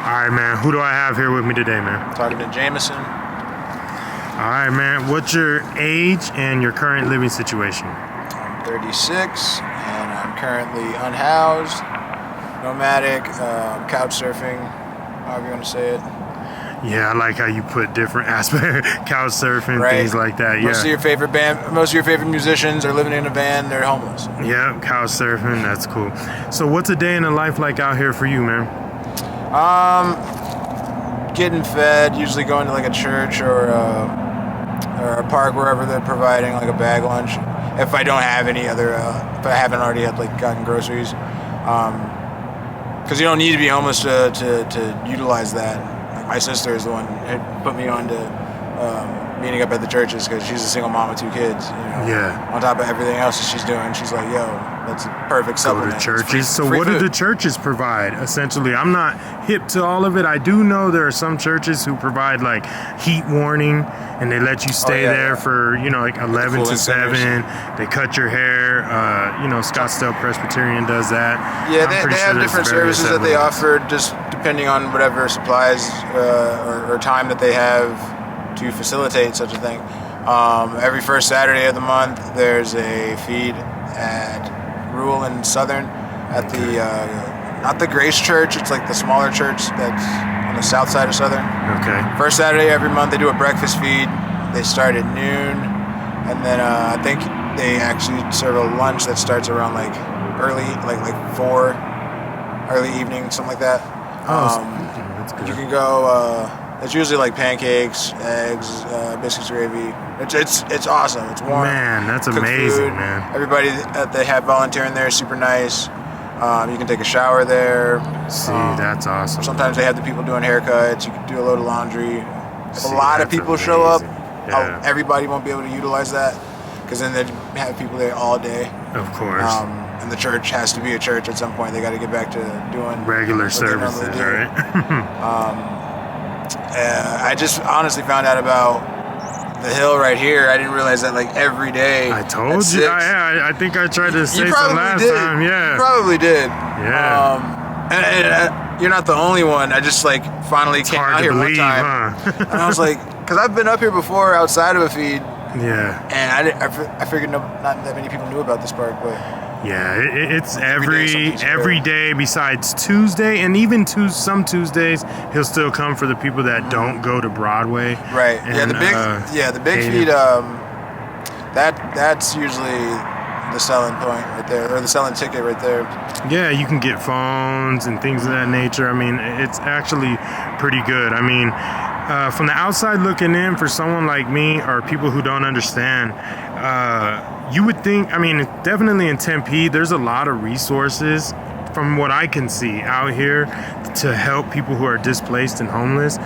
All right, man. Who do I have here with me today, man? Talking to Jamison. All right, man. What's your age and your current living situation? I'm 36, and I'm currently unhoused, nomadic, couch surfing, however you want to say it. Yeah, I like how you put different aspects, couch surfing, Right. things like that. Yeah. Most of your favorite musicians are living in a van. They're homeless. Yeah, couch surfing. That's cool. So, what's a day in the life like out here for you, man? Getting fed, usually going to like a church or a park, wherever they're providing like a bag lunch. If I don't have any other, if I haven't already had like gotten groceries, because you don't need to be homeless to utilize that. Like my sister is the one who put me on to meeting up at the churches because she's a single mom with 2 kids. You know? Yeah. On top of everything else that she's doing, she's like, "Yo, that's a perfect supplement." Go to churches. So free what food. do the churches provide? Essentially, I'm not hip to all of it. I do know there are some churches who provide like heat warning, and they let you stay there for like 11 to 7. They cut your hair. Scottsdale Presbyterian does that. Yeah, they have different services that they offer, just depending on whatever supplies or time that they have to facilitate such a thing. Every first Saturday of the month, there's a feed at Rural and Southern at the not the Grace Church. It's like the smaller church that's on the south side of Southern. Okay. First Saturday every month, they do a breakfast feed. They start at noon, and then I think they actually serve a lunch that starts around like early, like 4, early evening, something like that. That's good. You can go. It's usually like pancakes, eggs, biscuits, gravy. It's awesome. It's warm. Man, that's cooked amazing, food. man. Everybody that they have volunteering there is super nice. You can take a shower there. See, that's awesome. Sometimes they have the people doing haircuts. You can do a load of laundry. If See, a lot of that's people show up, amazing. Yeah. everybody won't be able to utilize that because then they have people there all day. Of course. And the church has to be a church at some point. They got to get back to doing Regular what they normally services, do. right? I just honestly found out about the hill right here. I didn't realize that like every day. I told you. I think I tried to say You some probably last did. time. Yeah. You probably did. Yeah. And you're not the only one. I just like finally It's came hard out to here believe, one time, huh? and I was like, because I've been up here before outside of a feed, Yeah. and I figured not that many people knew about this park, but Yeah, it's Every day something's every good. day besides Tuesday, and even some Tuesdays he'll still come for the people that don't go to Broadway. right. And, The big Hayden. feed. That's usually the selling point right there, or the selling ticket right there. Yeah, you can get phones and things of that nature. I mean, it's actually pretty good. I mean, from the outside looking in, for someone like me or people who don't understand, you would think, I mean, definitely in Tempe, there's a lot of resources from what I can see out here to help people who are displaced and homeless.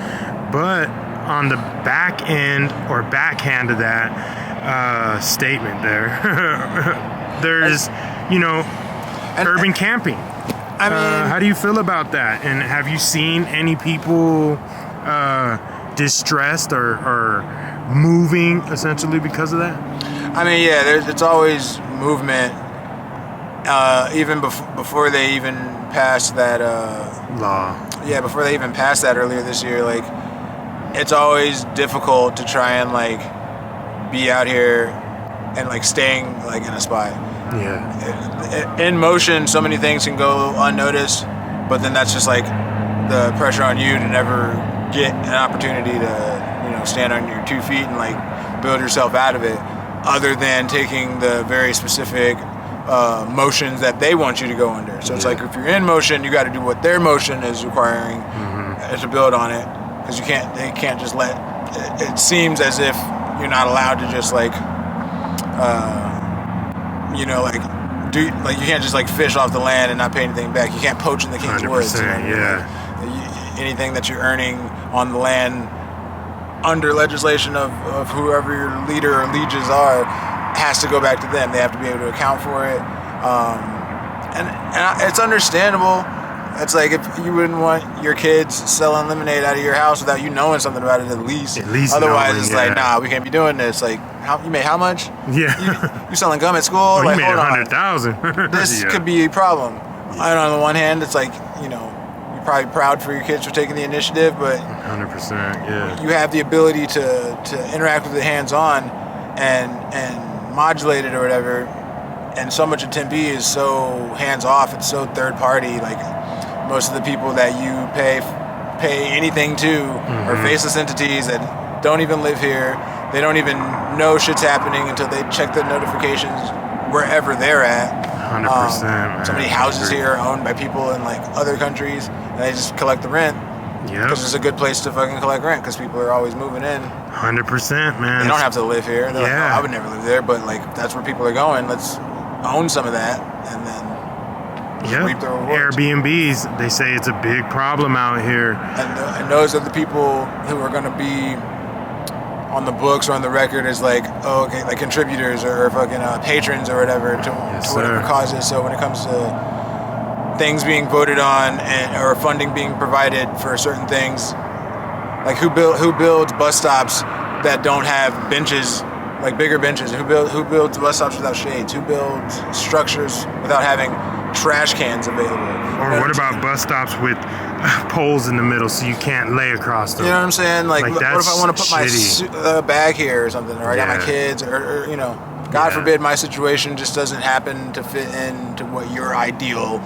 But on the back end or backhand of that statement there's, urban camping. I mean, How do you feel about that? And have you seen any people distressed or moving essentially because of that? I mean, yeah, it's always movement. Even before they even passed that Law. Yeah, before they even passed that earlier this year, like, it's always difficult to try and like be out here and like staying like in a spot. Yeah. In motion, so many things can go unnoticed, but then that's just like the pressure on you to never get an opportunity to stand on your 2 feet and like build yourself out of it, other than taking the very specific motions that they want you to go under. So it's like, if you're in motion, you got to do what their motion is requiring to build on it, because they can't just let it seems as if you're not allowed to just like you can't just like fish off the land and not pay anything back. You can't poach in the King's Woods. 100%, yeah. Anything that you're earning on the land under legislation of whoever your leader or lieges are has to go back to them. They have to be able to account for it. And it's understandable. It's like, if you wouldn't want your kids selling lemonade out of your house without you knowing something about it at least. Otherwise, knowing, it's like, nah, we can't be doing this. Like, you made how much? Yeah. You selling gum at school? Oh, like, you made hold on. 100,000. This Yeah. could be a problem. And on the one hand, it's like, you're probably proud for your kids for taking the initiative, but 100%, yeah. you have the ability to interact with it hands-on and modulate it or whatever. And so much of Tempe is so hands-off. It's so third-party. Like, most of the people that you pay anything to are faceless entities that don't even live here. They don't even know shit's happening until they check the notifications wherever they're at. 100%, man. So many houses here are owned by people in like other countries, and they just collect the rent. Yeah. Because it's a good place to fucking collect rent, because people are always moving in. 100%, man. They don't have to live here. They're like, Yeah. oh, I would never live there, but like that's where people are going. Let's own some of that, and then reap the rewards. Airbnbs, they say it's a big problem out here. And those are the people who are going to be on the books or on the record as like, oh, okay, like contributors or fucking patrons or whatever to whatever causes. So when it comes to things being voted on or funding being provided for certain things, like who builds bus stops that don't have benches, like bigger benches? Who builds bus stops without shades? Who builds structures without having trash cans available? Or what about bus stops with poles in the middle so you can't lay across them? You know what I'm saying? Like what if I want to put my bag here or something, or I got my kids, or you know, God forbid my situation just doesn't happen to fit into what your ideal,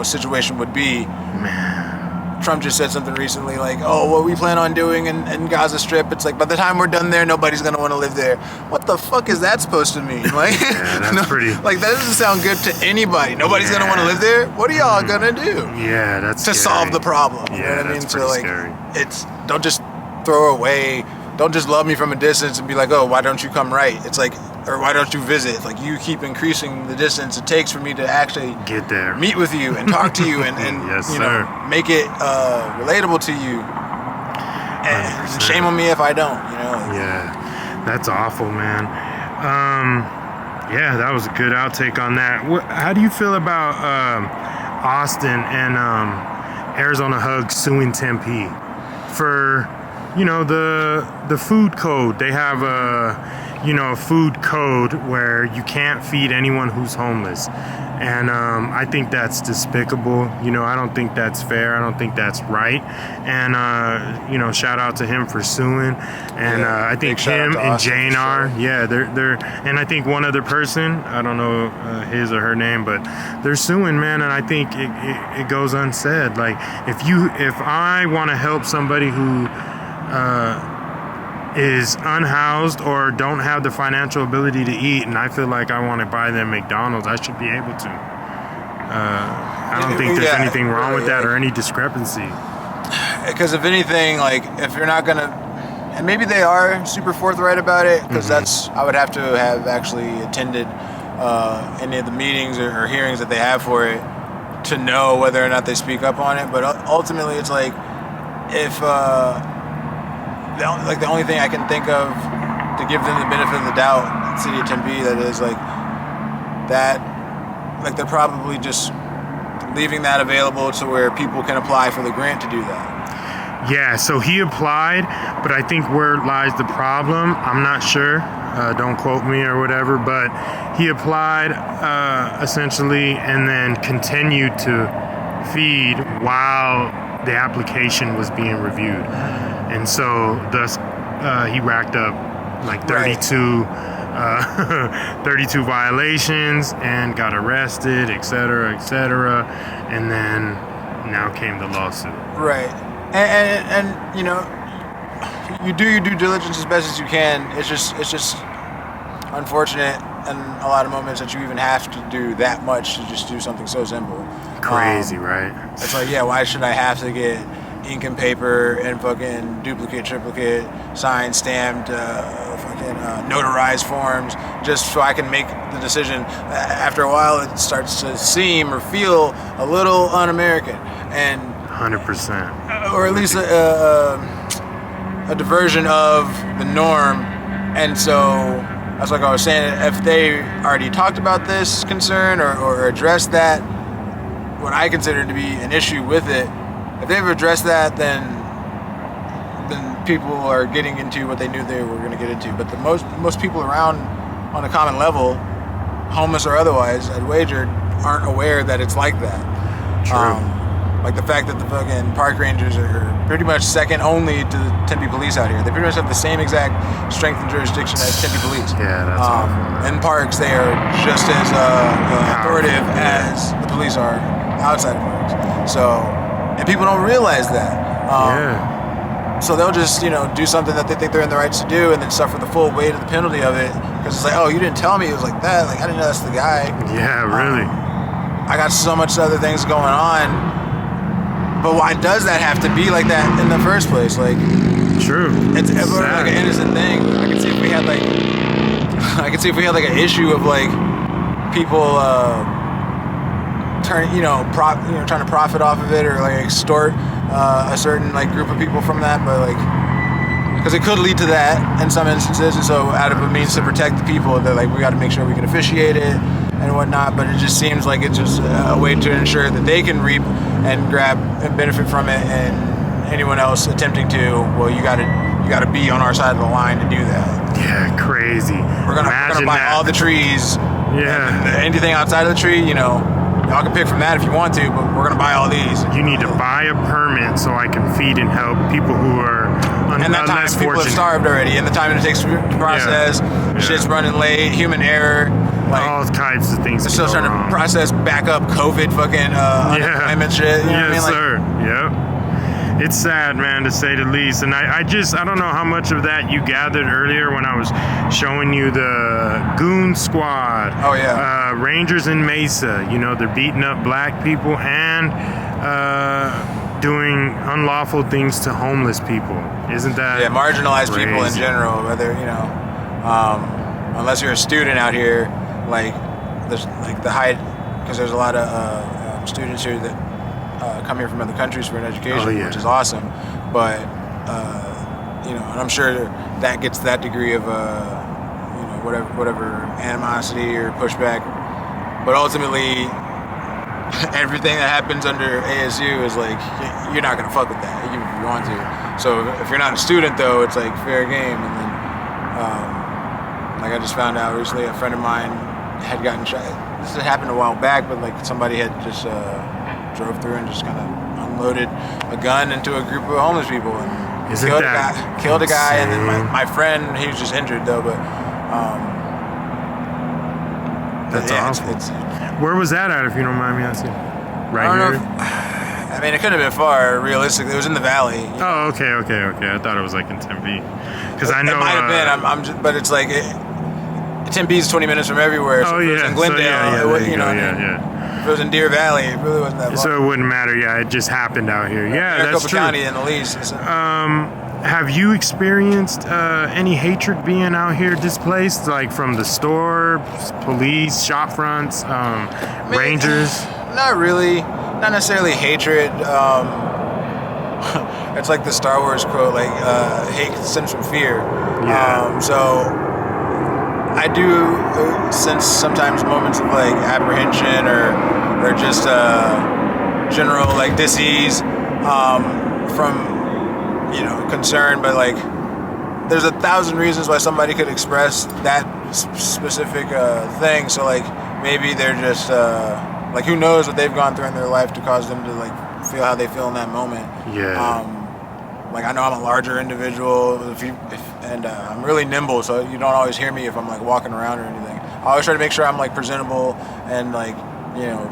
situation would be. Man. Trump just said something recently like, oh, what we plan on doing in Gaza Strip, it's like by the time we're done there, nobody's going to want to live there. What the fuck is that supposed to mean? Like, that's pretty... Like, that doesn't sound good to anybody. Nobody's going to want to live there? What are y'all going to do? Yeah, that's to scary. solve the problem. Yeah, you know what I mean? that's So, pretty like, scary. don't just throw away, don't just love me from a distance and be like, oh, why don't you come right? It's like, or why don't you visit? It's like, you keep increasing the distance it takes for me to actually get there, meet with you and talk to you and yes, you know, make it relatable to you. And shame on me if I don't, you know? Yeah, that's awful, man. Yeah, that was a good outtake on that. How do you feel about Austin and Arizona Hug suing Tempe for, you know, the food code? They have a food code where you can't feed anyone who's homeless. And I think that's despicable. You know, I don't think that's fair. I don't think that's right. And, shout out to him for suing. And I think him and Jane are. Sure. Yeah, they're, and I think one other person, I don't know his or her name, but they're suing, man. And I think it goes unsaid. Like, if I want to help somebody who, is unhoused or don't have the financial ability to eat, and I feel like I want to buy them McDonald's, I should be able to. I don't think there's anything wrong with that or any discrepancy. Because if anything, like, if you're not gonna, and maybe they are super forthright about it, because I would have to have actually attended any of the meetings or hearings that they have for it to know whether or not they speak up on it. But ultimately, it's like, if the only thing I can think of to give them the benefit of the doubt, City of Tempe, that is like that, like they're probably just leaving that available to where people can apply for the grant to do that. Yeah, so he applied, but I think where lies the problem, I'm not sure, don't quote me or whatever, but he applied essentially and then continued to feed while the application was being reviewed. And so thus he racked up like 32 violations and got arrested, etc., and then now came the lawsuit. Right. And you know, you do your due diligence as best as you can. It's just unfortunate in a lot of moments that you even have to do that much to just do something so simple. Crazy, right? It's like, yeah, why should I have to get ink and paper and fucking duplicate, triplicate, signed, stamped, notarized forms just so I can make the decision? After a while, it starts to seem or feel a little un-American, and 100%, or at least a diversion of the norm. And so that's like I was saying, if they already talked about this concern or addressed that, what I consider to be an issue with it, if they've addressed that, then people are getting into what they knew they were going to get into. But the most people around on a common level, homeless or otherwise, I'd wager, aren't aware that it's like that. True. Like the fact that the fucking park rangers are pretty much second only to the Tempe police out here. They pretty much have the same exact strength and jurisdiction as Tempe police. Yeah, that's awful. In parks, they are just as authoritative as the police are outside of parks. So, and people don't realize that. So they'll just, do something that they think they're in the rights to do and then suffer the full weight of the penalty of it. Because it's like, oh, you didn't tell me it was like that. Like, I didn't know that's the guy. Yeah, really. I got so much other things going on. But why does that have to be like that in the first place? Like, true. It's ever like an innocent thing. I could see if we had like an issue of like people trying to profit off of it or like extort a certain like group of people from that, but like because it could lead to that in some instances, and so out of a means to protect the people, they're like, we got to make sure we can officiate it and whatnot. But it just seems like it's just a way to ensure that they can reap and grab and benefit from it, and anyone else attempting to, well, you got to be on our side of the line to do that. Yeah, crazy. We're gonna buy all the trees. Yeah. And anything outside of the tree, y'all can pick from that if you want to, but we're gonna buy all these. You need to buy a permit so I can feed and help people who are and that time less people fortunate. have starved already, and the time it takes to process, shit's running late, human error, like all types of things. They're still trying to process back up COVID fucking unemployment shit. You know what I mean? Sir. Yep. It's sad, man, to say the least. And I don't know how much of that you gathered earlier when I was showing you the Goon Squad. Oh, yeah. Rangers in Mesa. They're beating up black people and doing unlawful things to homeless people. Isn't that marginalized crazy? people in general, whether, unless you're a student out here, like, there's like the high, because there's a lot of students here that come here from other countries for an education, which is awesome. But and I'm sure that gets that degree of whatever animosity or pushback. But ultimately, everything that happens under ASU is like, you're not gonna fuck with that even if you want to. So if you're not a student, though, it's like fair game. And then like I just found out recently, a friend of mine had gotten shot. This had happened a while back, but like somebody had just drove through and just kind of unloaded a gun into a group of homeless people and killed a guy. And then my friend, he was just injured though, but that's awful. Where was that at, if you don't mind me asking? Right here? I mean, it couldn't have been far, realistically. It was in the valley. Oh, okay. I thought it was like in Tempe. Because I know... It might have been, but it's like... Tempe's 20 minutes from everywhere. So if it was in Glendale, if it was in Deer Valley, it really wasn't that far. So it wouldn't matter, it just happened out here. Yeah, that's true. County in the least. Have you experienced any hatred being out here displaced, like from the store, police, shop fronts, rangers? Not really. Not necessarily hatred. It's like the Star Wars quote, like, hate stems from fear. Yeah. So I do sense sometimes moments of like apprehension or just general like dis-ease from concern, but like there's 1,000 reasons why somebody could express that specific thing. So like maybe they're just like, who knows what they've gone through in their life to cause them to like feel how they feel in that moment. Like I know I'm a larger individual, and I'm really nimble, so you don't always hear me if I'm like walking around or anything. I always try to make sure I'm like presentable and like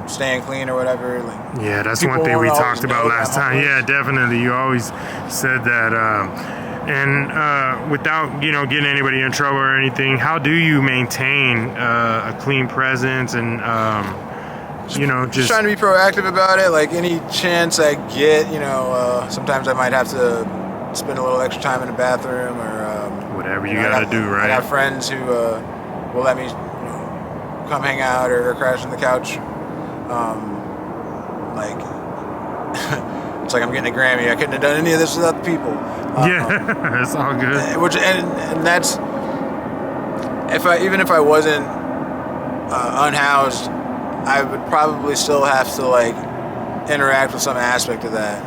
staying clean or whatever. Like that's one thing we talked about last time. Yeah, definitely. You always said that. And without getting anybody in trouble or anything, how do you maintain a clean presence and just trying to be proactive about it? Like any chance I get, sometimes I might have to spend a little extra time in the bathroom or whatever you gotta do, right? I got friends who will let me come hang out or crash on the couch. Like it's like I'm getting a Grammy. I couldn't have done any of this without the people. It's all good. And that's even if I wasn't unhoused, I would probably still have to like interact with some aspect of that.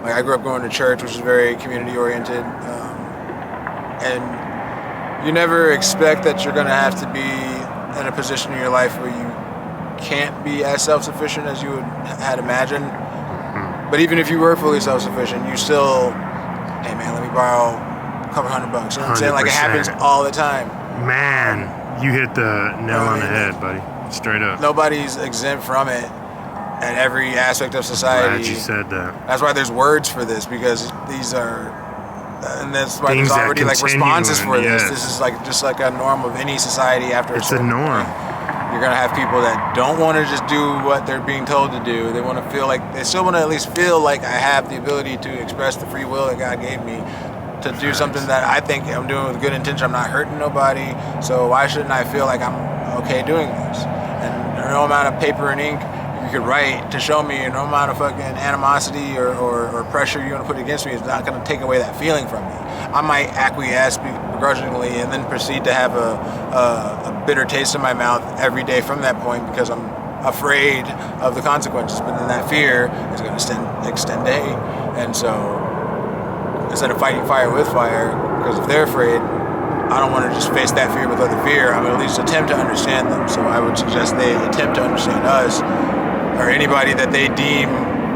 Like I grew up going to church, which is very community oriented, and you never expect that you're going to have to be in a position in your life where you can't be as self-sufficient as you had imagined. But even if you were fully self-sufficient, you still, hey man, let me borrow a couple $100. You know what I'm saying? Like, it happens all the time. Man, you hit the nail on the head, buddy. Straight up. Nobody's exempt from it at every aspect of society. Glad you said that. That's why there's words for this, because these are, and that's why Things there's already like responses for this. yes. This is like just like a norm of any society after It's a norm. You're gonna have people that don't want to just do what they're being told to do. They want to feel like, they still want to at least feel like I have the ability to express the free will that God gave me to do something that I think I'm doing with good intention. I'm not hurting nobody, so why shouldn't I feel like I'm okay doing this? And no amount of paper and ink you could write to show me, no amount of fucking animosity or pressure you want to put against me is not going to take away that feeling from me. I might acquiesce begrudgingly and then proceed to have a bitter taste in my mouth every day from that point, because I'm afraid of the consequences. But then that fear is going to extend to hate. And so instead of fighting fire with fire, because if they're afraid, I don't want to just face that fear with other fear. I'm going to at least attempt to understand them. So I would suggest they attempt to understand us, or anybody that they deem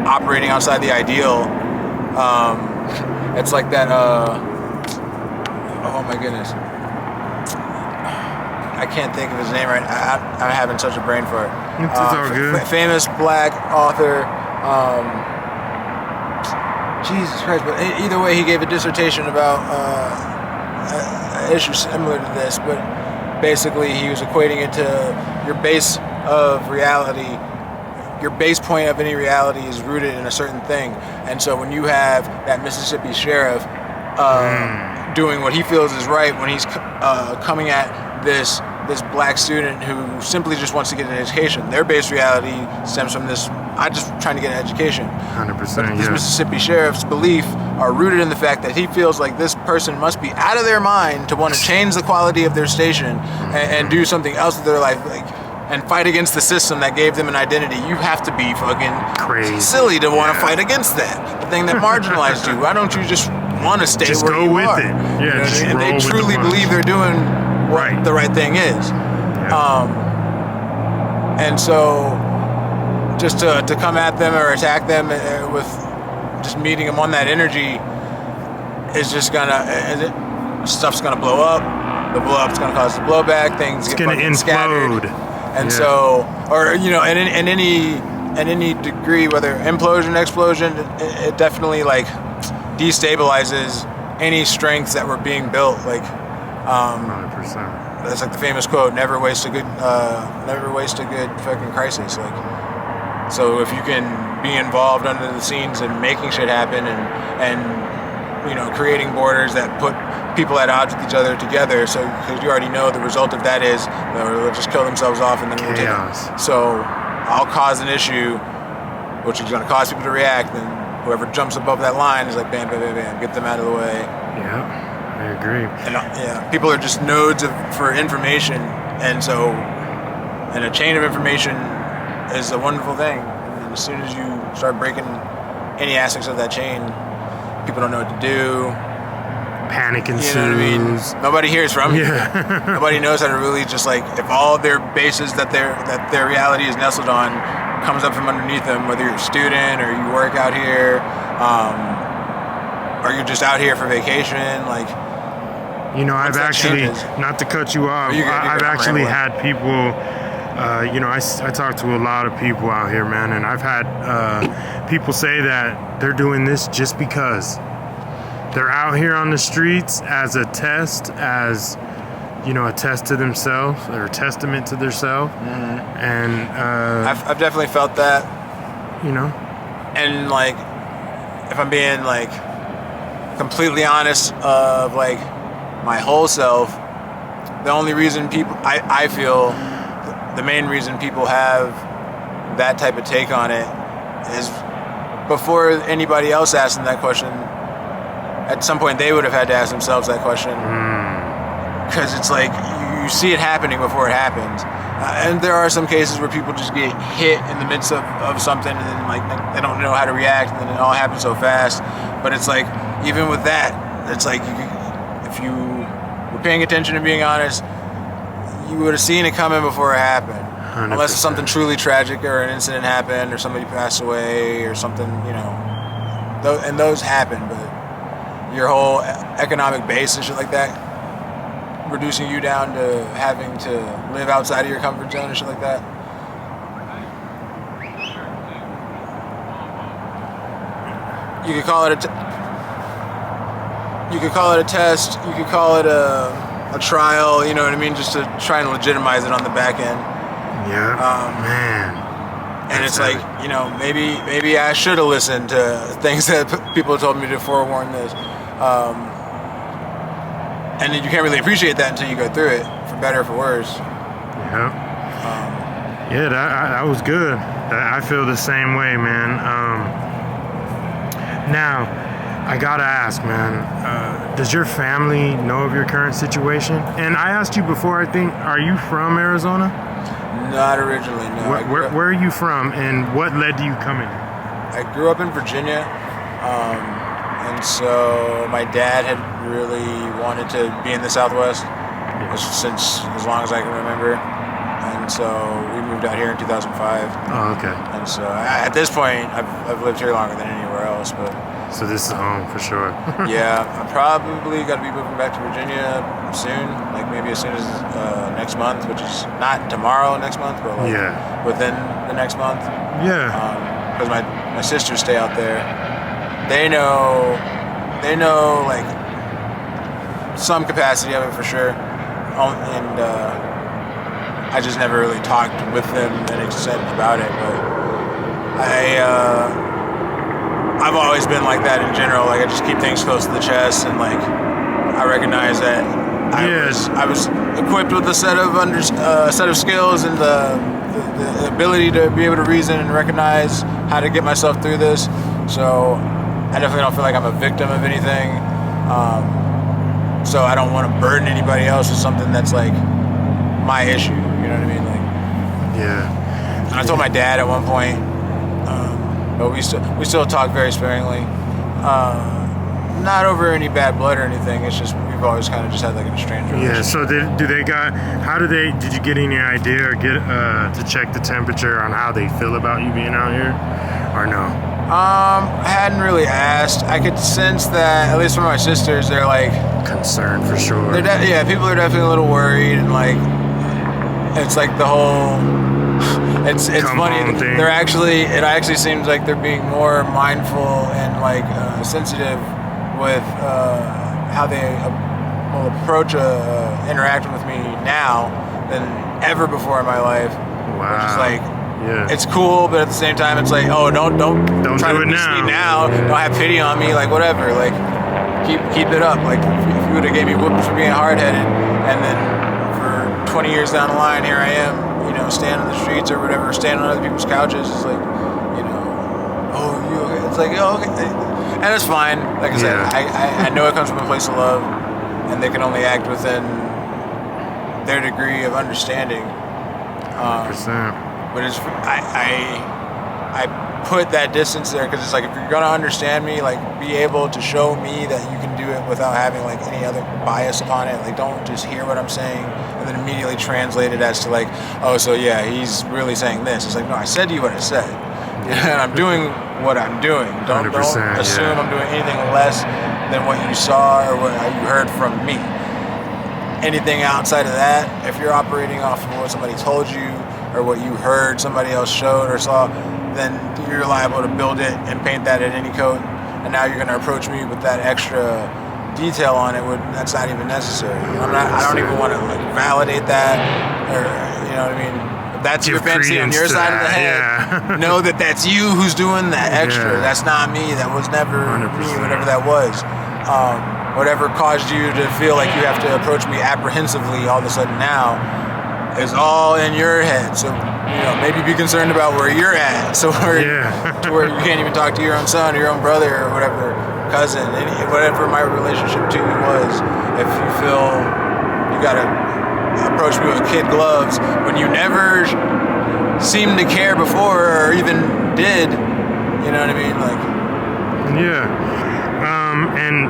operating outside the ideal. It's like that, oh my goodness. I can't think of his name right now. I'm having such a brain fart. It's all good. Famous black author. Jesus Christ. But either way, he gave a dissertation about an issue similar to this. But basically, he was equating it to your base of reality. Your base point of any reality is rooted in a certain thing. And so when you have that Mississippi sheriff doing what he feels is right, when he's coming at this black student who simply just wants to get an education, their base reality stems from this, I'm just trying to get an education. 100%, But this Mississippi sheriff's belief are rooted in the fact that he feels like this person must be out of their mind to want to change the quality of their station and do something else with their life. Like, and fight against the system that gave them an identity. You have to be fucking crazy, silly to want to fight against that. The thing that marginalized you. Why don't you just want to stay just where go you with are? it. Yeah, just and roll they with truly the believe they're doing what the right thing is. Yeah. And so just to come at them or attack them with just meeting them on that energy is just stuff's gonna blow up. The blow up's gonna cause the blowback. Things It's get gonna fucking scattered. implode. And so, or in any degree, whether implosion, explosion, it definitely like destabilizes any strengths that were being built. Like, 100%. that's like the famous quote: "Never waste a good fucking crisis." Like, so if you can be involved under the scenes and making shit happen and creating borders that put people at odds with each other together, so because you already know the result of that is they'll just kill themselves off and then we'll take it. So I'll cause an issue which is going to cause people to react, and whoever jumps above that line is like bam, bam, bam, bam, get them out of the way. Yeah, I agree. And people are just nodes for information, and a chain of information is a wonderful thing. And as soon as you start breaking any aspects of that chain, people don't know what to do. Panic ensues. You know what I mean? Nobody hears from you. Yeah. Nobody knows how to really just like, if all their bases that their reality is nestled on comes up from underneath them, whether you're a student or you work out here, or you're just out here for vacation, like. I've actually, not to cut you off, I've actually had people. I talk to a lot of people out here, man, and I've had people say that they're doing this just because. They're out here on the streets as a test, as a test to themselves or a testament to themselves. Mm-hmm. And I've definitely felt that. And like, if I'm being like completely honest, of like my whole self, the only reason I feel the main reason people have that type of take on it is before anybody else asked them that question. At some point, they would have had to ask themselves that question, because it's like you see it happening before it happens. And there are some cases where people just get hit in the midst of something, and then like they don't know how to react, and then it all happens so fast. But it's like, even with that, it's like if you were paying attention and being honest, you would have seen it coming before it happened. Unless it's something truly tragic or an incident happened or somebody passed away or something, and those happen, but your whole economic base and shit like that, reducing you down to having to live outside of your comfort zone and shit like that. You could call it a test. You could call it a trial. You know what I mean? Just to try and legitimize it on the back end. Yeah. Man. And it's like, maybe I should have listened to things that people told me to forewarn this. And then you can't really appreciate that until you go through it, for better or for worse. Yeah. That was good. I feel the same way, man. Now, I gotta ask, man, does your family know of your current situation? And I asked you before, I think, are you from Arizona? Not originally, no. Where are you from, and what led to you coming? I grew up in Virginia, and so my dad had really wanted to be in the Southwest since as long as I can remember. And so we moved out here in 2005. Oh, okay. And so at this point, I've lived here longer than anywhere else. But so this is home for sure. Yeah, I'm probably going to be moving back to Virginia soon, like maybe as soon as next month, which is not tomorrow next month, but like within the next month. Yeah. Because my sisters stay out there. They know like some capacity of it for sure, and I just never really talked with them to an extent about it, but I've always been like that in general. Like I just keep things close to the chest, and like I recognize that I was equipped with a set of skills and the ability to be able to reason and recognize how to get myself through this. So I definitely don't feel like I'm a victim of anything. So I don't want to burden anybody else with something that's like my issue. You know what I mean? Like, yeah. And I told my dad at one point, but we still talk very sparingly. Not over any bad blood or anything. It's just we've always kind of just had like an estranged relationship. Yeah. So did you get any idea or get to check the temperature on how they feel about you being out here, or no? I hadn't really asked. I could sense that, at least from my sisters, they're like concerned for sure. People are definitely a little worried, and like it's like the whole. It's funny. It actually seems like they're being more mindful and like sensitive with how they will approach interacting with me now than ever before in my life. Wow. Which is like. Yeah. It's cool, but at the same time, it's like, oh, don't try to miss me now. Don't have pity on me, like whatever. Like, keep it up. Like, if you would have gave me whoopings for being hard-headed, and then for 20 years down the line, here I am, standing on the streets or whatever, standing on other people's couches. It's like, oh, you okay? It's like, oh, okay, and it's fine. Like I said, I know it comes from a place of love, and they can only act within their degree of understanding. 100%. But I put that distance there because it's like, if you're gonna understand me, like be able to show me that you can do it without having like any other bias upon it. Like don't just hear what I'm saying and then immediately translate it as to like, oh, so yeah, he's really saying this. It's like, no, I said to you what I said, and I'm doing what I'm doing. Don't assume I'm doing anything less than what you saw or what you heard from me. Anything outside of that, if you're operating off of what somebody told you or what you heard somebody else showed or saw, then you're liable to build it and paint that in any coat. And now you're going to approach me with that extra detail on it that's not even necessary. I don't even want to like validate that, or you know what I mean. If that's your fantasy on your side of the head, know that that's you who's doing that extra. That's not me. That was never 100%. me. Whatever that was. Whatever caused you to feel like you have to approach me apprehensively all of a sudden now is all in your head. So, maybe be concerned about where you're at. So to where you can't even talk to your own son or your own brother or whatever, cousin, whatever my relationship to you was. If you feel you gotta approach me with kid gloves when you never seemed to care before or even did, you know what I mean? Like, yeah. And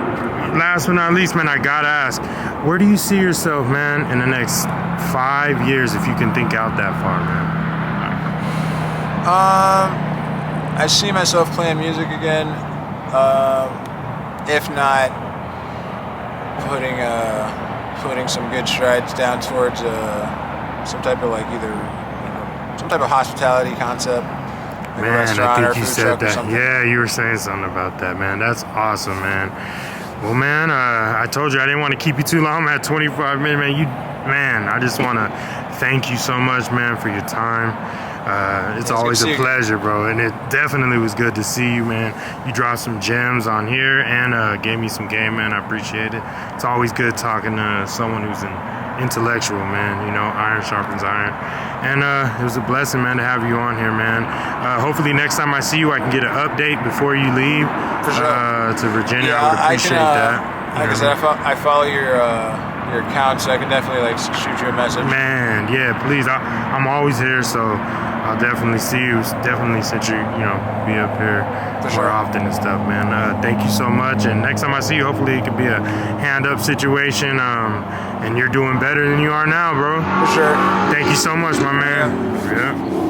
last but not least, man, I gotta ask, where do you see yourself, man, in the next 5 years, if you can think out that far, man? I see myself playing music again. If not, putting some good strides down towards some type of like either some type of hospitality concept. Like Man, a restaurant I or think you a food said truck or that. something. Yeah, you were saying something about that, man. That's awesome, man. Well, man, I told you I didn't want to keep you too long. I'm at 25 minutes, man. I just want to thank you so much, man, for your time. It's always a pleasure, bro, and it definitely was good to see you, man. You dropped some gems on here and gave me some game, man. I appreciate it. It's always good talking to someone who's an intellectual, man. You know, iron sharpens iron. And it was a blessing, man, to have you on here, man. Hopefully next time I see you, I can get an update before you leave to Virginia. I would appreciate that. Like I said, I follow your account, so I can definitely like shoot you a message. Man, yeah, please. I'm always here, so I'll definitely see you. Definitely since you be up here more often and stuff, man. Thank you so much. And next time I see you, hopefully it could be a hand-up situation. And you're doing better than you are now, bro. For sure. Thank you so much, my man. Yeah.